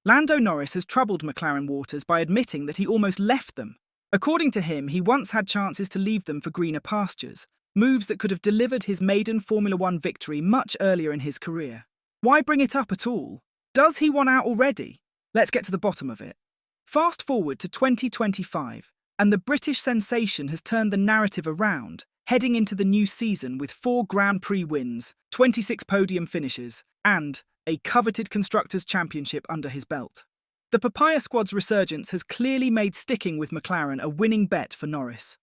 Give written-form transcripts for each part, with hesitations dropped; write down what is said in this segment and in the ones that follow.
Lando Norris has troubled McLaren waters by admitting that he almost left them. According to him, he once had chances to leave them for greener pastures, moves that could have delivered his maiden Formula One victory much earlier in his career. Why bring it up at all? Does he want out already? Let's get to the bottom of it. Fast forward to 2025, and the British sensation has turned the narrative around, heading into the new season with 4 Grand Prix wins, 26 podium finishes, and a coveted Constructors' Championship under his belt. The Papaya squad's resurgence has clearly made sticking with McLaren a winning bet for Norris.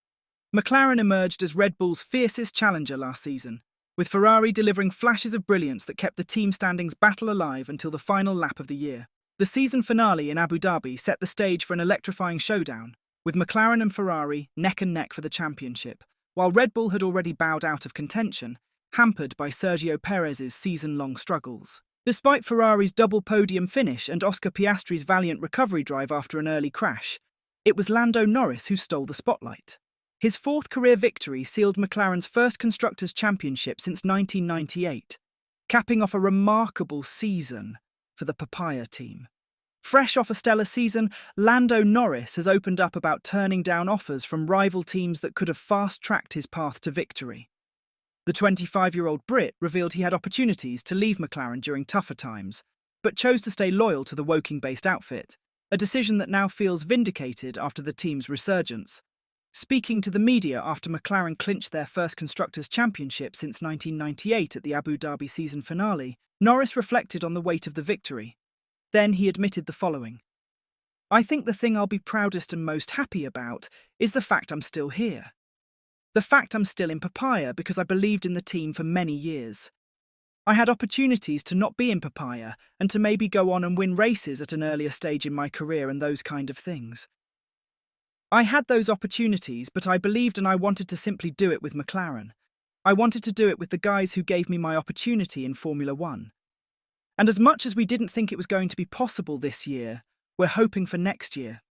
McLaren emerged as Red Bull's fiercest challenger last season, with Ferrari delivering flashes of brilliance that kept the team standings battle alive until the final lap of the year. The season finale in Abu Dhabi set the stage for an electrifying showdown, with McLaren and Ferrari neck and neck for the championship, while Red Bull had already bowed out of contention, hampered by Sergio Perez's season-long struggles. Despite Ferrari's double podium finish and Oscar Piastri's valiant recovery drive after an early crash, it was Lando Norris who stole the spotlight. His 4th career victory sealed McLaren's first Constructors' Championship since 1998, capping off a remarkable season for the Papaya team. Fresh off a stellar season, Lando Norris has opened up about turning down offers from rival teams that could have fast-tracked his path to victory. The 25-year-old Brit revealed he had opportunities to leave McLaren during tougher times, but chose to stay loyal to the Woking-based outfit, a decision that now feels vindicated after the team's resurgence. Speaking to the media after McLaren clinched their first Constructors' Championship since 1998 at the Abu Dhabi season finale, Norris reflected on the weight of the victory. Then he admitted the following: "I think the thing I'll be proudest and most happy about is the fact I'm still here. The fact I'm still in Papaya because I believed in the team for many years. I had opportunities to not be in Papaya and to maybe go on and win races at an earlier stage in my career and those kind of things. I had those opportunities, but I believed and I wanted to simply do it with McLaren. I wanted to do it with the guys who gave me my opportunity in Formula One. And as much as we didn't think it was going to be possible this year, we're hoping for next year.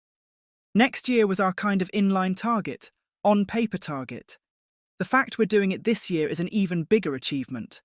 Next year was our kind of inline target, on-paper target. The fact we're doing it this year is an even bigger achievement.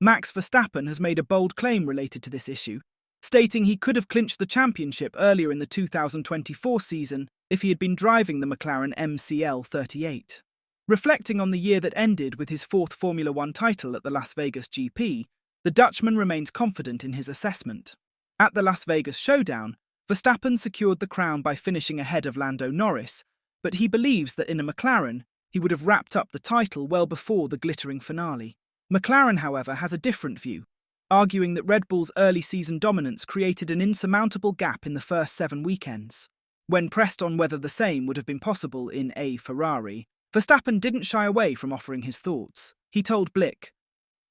Max Verstappen has made a bold claim related to this issue, stating he could have clinched the championship earlier in the 2024 season if he had been driving the McLaren MCL 38. Reflecting on the year that ended with his 4th Formula One title at the Las Vegas GP, the Dutchman remains confident in his assessment. At the Las Vegas showdown, Verstappen secured the crown by finishing ahead of Lando Norris, but he believes that in a McLaren, he would have wrapped up the title well before the glittering finale. McLaren, however, has a different view, arguing that Red Bull's early season dominance created an insurmountable gap in the first 7 weekends. When pressed on whether the same would have been possible in a Ferrari, Verstappen didn't shy away from offering his thoughts. He told Blick,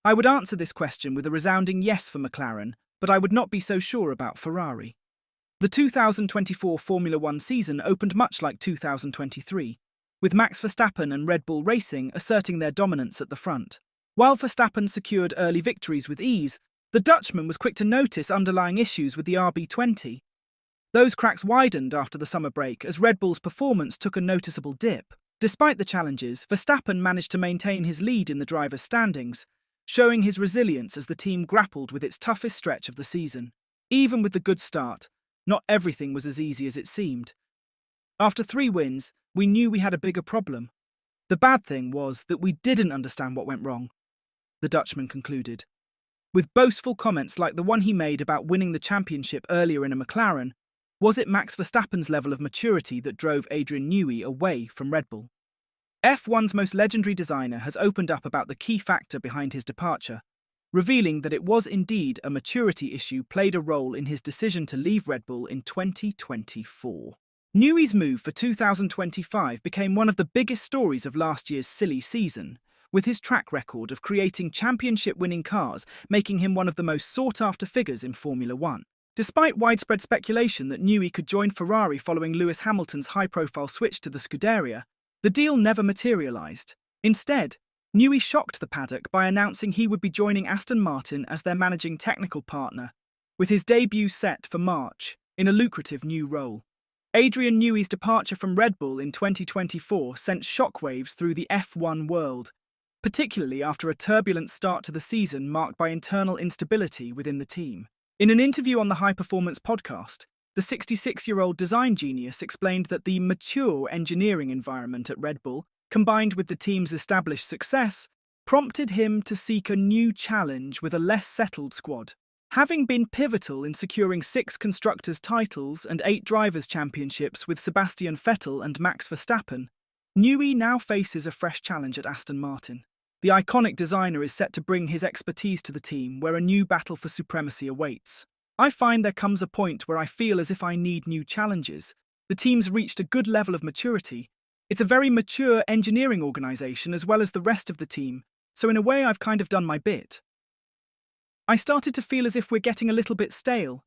"I would answer this question with a resounding yes for McLaren, but I would not be so sure about Ferrari." The 2024 Formula One season opened much like 2023, with Max Verstappen and Red Bull Racing asserting their dominance at the front. While Verstappen secured early victories with ease, the Dutchman was quick to notice underlying issues with the RB20. Those cracks widened after the summer break as Red Bull's performance took a noticeable dip. Despite the challenges, Verstappen managed to maintain his lead in the drivers' standings, showing his resilience as the team grappled with its toughest stretch of the season. Even with the good start, not everything was as easy as it seemed. After 3 wins, we knew we had a bigger problem. The bad thing was that we didn't understand what went wrong, the Dutchman concluded. With boastful comments like the one he made about winning the championship earlier in a McLaren, was it Max Verstappen's level of maturity that drove Adrien Newey away from Red Bull? F1's most legendary designer has opened up about the key factor behind his departure, revealing that it was indeed a maturity issue played a role in his decision to leave Red Bull in 2024. Newey's move for 2025 became one of the biggest stories of last year's silly season, with his track record of creating championship-winning cars making him one of the most sought-after figures in Formula One. Despite widespread speculation that Newey could join Ferrari following Lewis Hamilton's high-profile switch to the Scuderia, the deal never materialised. Instead, Newey shocked the paddock by announcing he would be joining Aston Martin as their managing technical partner, with his debut set for March, in a lucrative new role. Adrien Newey's departure from Red Bull in 2024 sent shockwaves through the F1 world, particularly after a turbulent start to the season marked by internal instability within the team. In an interview on the High Performance podcast, the 66-year-old design genius explained that the mature engineering environment at Red Bull, combined with the team's established success, prompted him to seek a new challenge with a less settled squad. Having been pivotal in securing 6 constructors' titles and 8 drivers' championships with Sebastian Vettel and Max Verstappen, Neis now faces a fresh challenge at Aston Martin. The iconic designer is set to bring his expertise to the team, where a new battle for supremacy awaits. I find there comes a point where I feel as if I need new challenges. The team's reached a good level of maturity. It's a very mature engineering organisation as well as the rest of the team, so in a way I've kind of done my bit. I started to feel as if we're getting a little bit stale.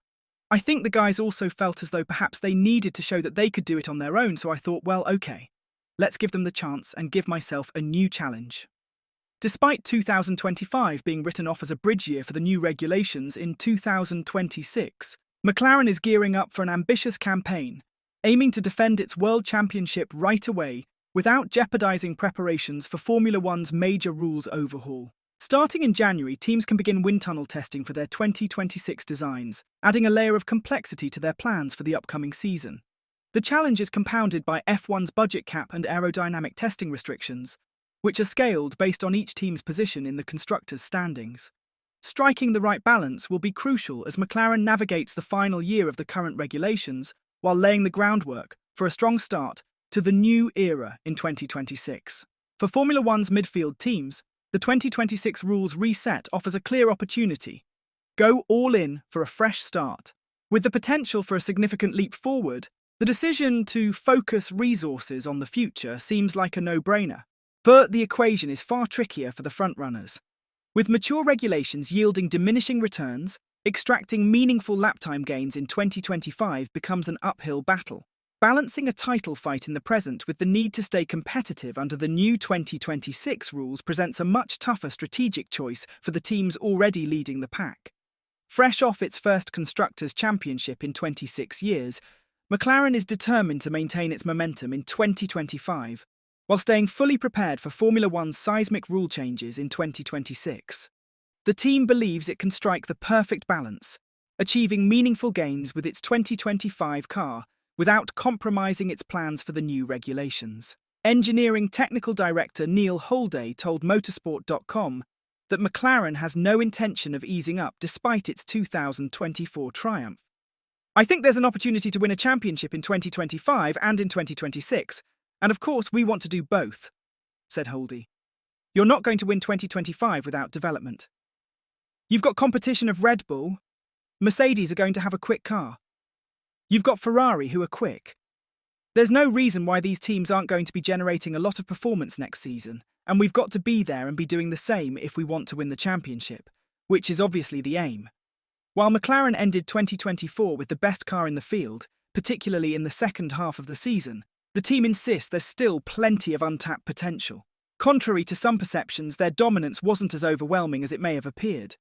I think the guys also felt as though perhaps they needed to show that they could do it on their own, so I thought, well, okay, let's give them the chance and give myself a new challenge. Despite 2025 being written off as a bridge year for the new regulations in 2026, McLaren is gearing up for an ambitious campaign, aiming to defend its World Championship right away without jeopardizing preparations for Formula One's major rules overhaul. Starting in January, teams can begin wind tunnel testing for their 2026 designs, adding a layer of complexity to their plans for the upcoming season. The challenge is compounded by F1's budget cap and aerodynamic testing restrictions, which are scaled based on each team's position in the constructors' standings. Striking the right balance will be crucial as McLaren navigates the final year of the current regulations while laying the groundwork for a strong start to the new era in 2026. For Formula One's midfield teams, the 2026 rules reset offers a clear opportunity. Go all in for a fresh start. With the potential for a significant leap forward, the decision to focus resources on the future seems like a no-brainer. But the equation is far trickier for the frontrunners. With mature regulations yielding diminishing returns, extracting meaningful lap time gains in 2025 becomes an uphill battle. Balancing a title fight in the present with the need to stay competitive under the new 2026 rules presents a much tougher strategic choice for the teams already leading the pack. Fresh off its first Constructors' Championship in 26 years, McLaren is determined to maintain its momentum in 2025, while staying fully prepared for Formula One's seismic rule changes in 2026. The team believes it can strike the perfect balance, achieving meaningful gains with its 2025 car without compromising its plans for the new regulations. Engineering Technical Director Neil Holday told Motorsport.com that McLaren has no intention of easing up despite its 2024 triumph. I think there's an opportunity to win a championship in 2025 and in 2026, and of course we want to do both, said Holday. You're not going to win 2025 without development. You've got competition of Red Bull. Mercedes are going to have a quick car. You've got Ferrari who are quick. There's no reason why these teams aren't going to be generating a lot of performance next season, and we've got to be there and be doing the same if we want to win the championship, which is obviously the aim. While McLaren ended 2024 with the best car in the field, particularly in the second half of the season, the team insists there's still plenty of untapped potential. Contrary to some perceptions, their dominance wasn't as overwhelming as it may have appeared.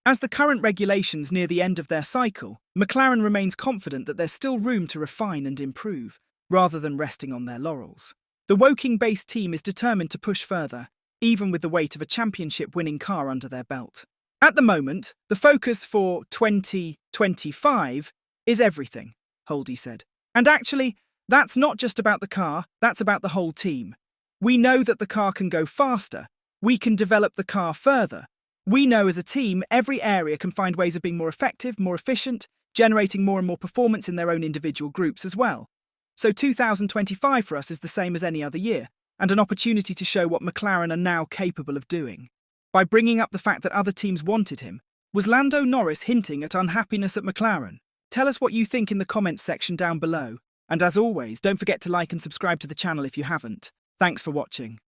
As the current regulations near the end of their cycle, McLaren remains confident that there's still room to refine and improve, rather than resting on their laurels. The Woking-based team is determined to push further, even with the weight of a championship-winning car under their belt. At the moment, the focus for 2025 is everything, Holday said. And actually, that's not just about the car, that's about the whole team. We know that the car can go faster. We can develop the car further. We know as a team, every area can find ways of being more effective, more efficient, generating more and more performance in their own individual groups as well. So 2025 for us is the same as any other year, and an opportunity to show what McLaren are now capable of doing. By bringing up the fact that other teams wanted him, was Lando Norris hinting at unhappiness at McLaren? Tell us what you think in the comments section down below. And as always, don't forget to like and subscribe to the channel if you haven't. Thanks for watching.